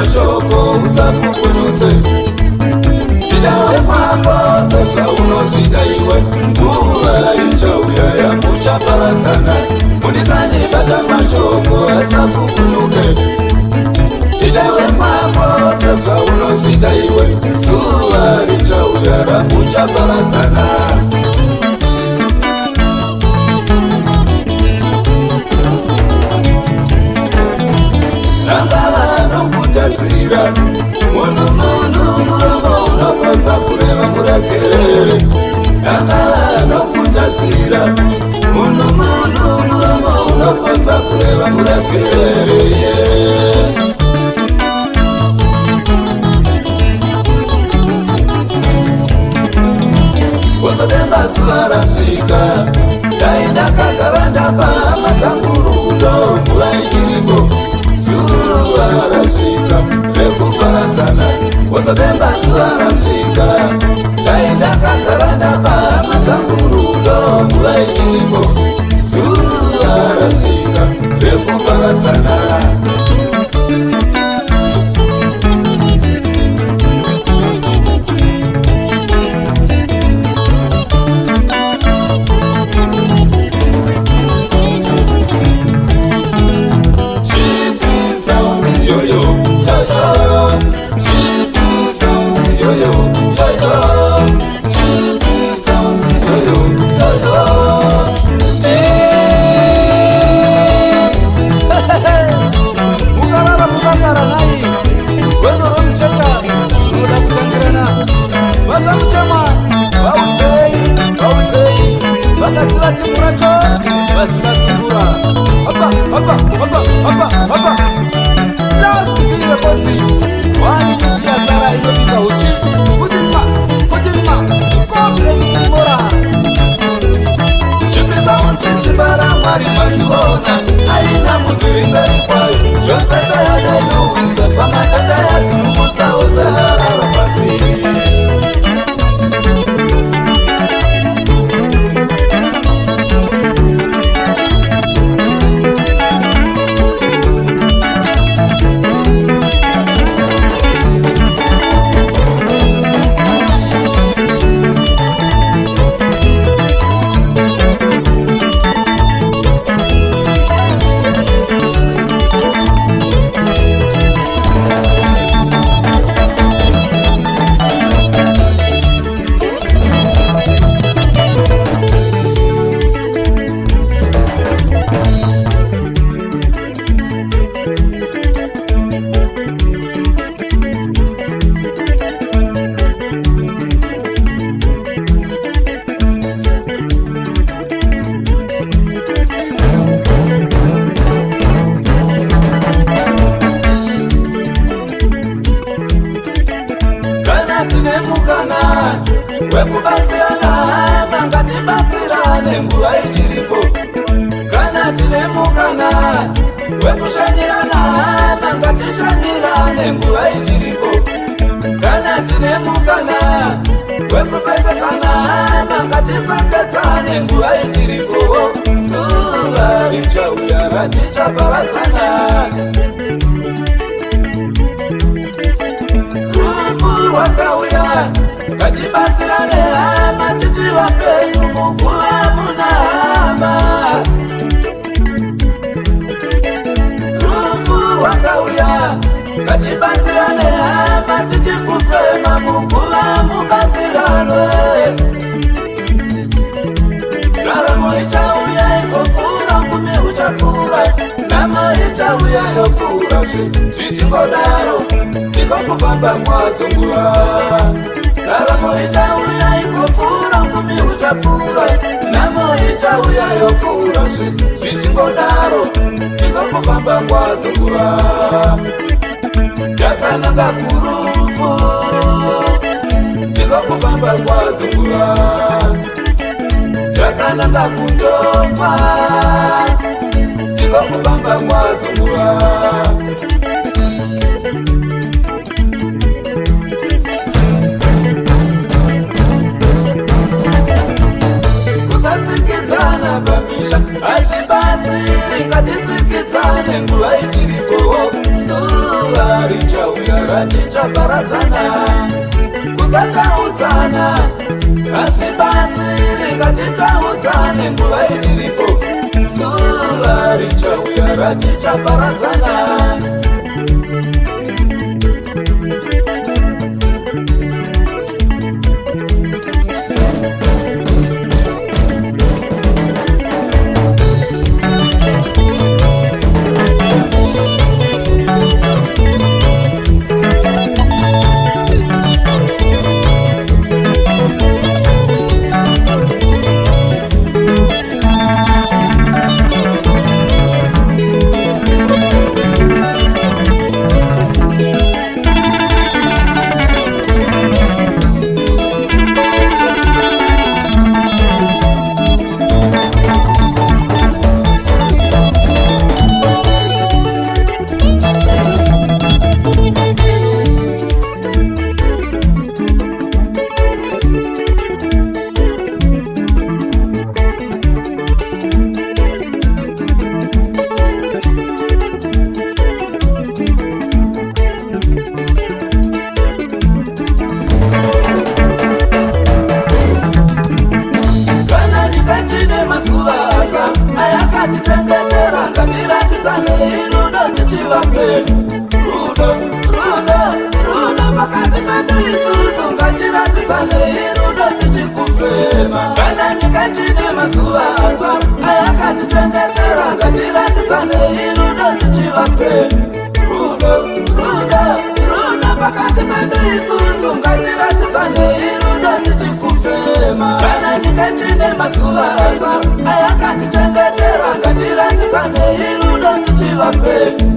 mashoko usapukunutse idawe kwako sasha unosida iwe nguva ichauya yamuchaparadzana munikani bata mashoko asapukunuke idawe kwako sasha unosida iwe zuva richauya ramuchaparadzana kutadzira munhu muromo unopedza kureva murekerere angava nokutadzira munhu muromo unopedza kureva murekerere wozodemba zuva rasvika dai ndakagara ndapahama dzangu rudo nguva ichiripo zuva rasvika rekuparadzana wozodemba zuva rasvika dai ndakagara ndapahama dzangu rudo nguva ichiripo zuva rasvika rekuparadzana aina muturingari kwayo zvose tayadainowisa pamatanda yazimumutsawo zarara pasi wekubatsirana hama ngatibatsirane nguva ichiripo kana tine mukana wekushanyirana hama ngatishanyirane nguva ichiripo kana tine mukana wekusekedzana hama ngatisakedzane nguva ichiripo zuva richauya ratichaparadzana rufu rwakauya ngatibatsirane hama tichivapenyu mukuva muna hama rufu rwakauya ngatibatsirane hama tichikufema mukuva mubatsiranwe raramo ichauya ikopfuura mvumi uchapfuura namo ichauya yopfuura zvichingodaro tikokufamba kwadzo nguva raramo ichauya ikopfuura mvumi uchapfuura namo ichauya yopfuura zvichingodaro tikokufamba kwadzo nguva yakananga kurufu tikokufamba kwadzo nguva yakananga kundofa tikokufamba kwadzo nguva kusatsikidzana pamisha achibatsiri ngatitsikidzane nguva ichiripo zuva richauya ratichaparadzana kusataudzana hazvibatsiri ngatitaudzane nguva ichiripo zuva richauya ratichaparadzana ayakatichengetera ngatiratidzane rudo tichivape rudo pakati pedu isusu ngatiratidzane rudo tichikufema kana nyika chine mazuva asa ayakatichengetera ngatiratidzane rudo tichivape rudo pakati pedu isusu ngatiratidzane rudo tichikufema kana nyika chine mazuva asa ayakatichengetera ngatiratidzane rudo tichivape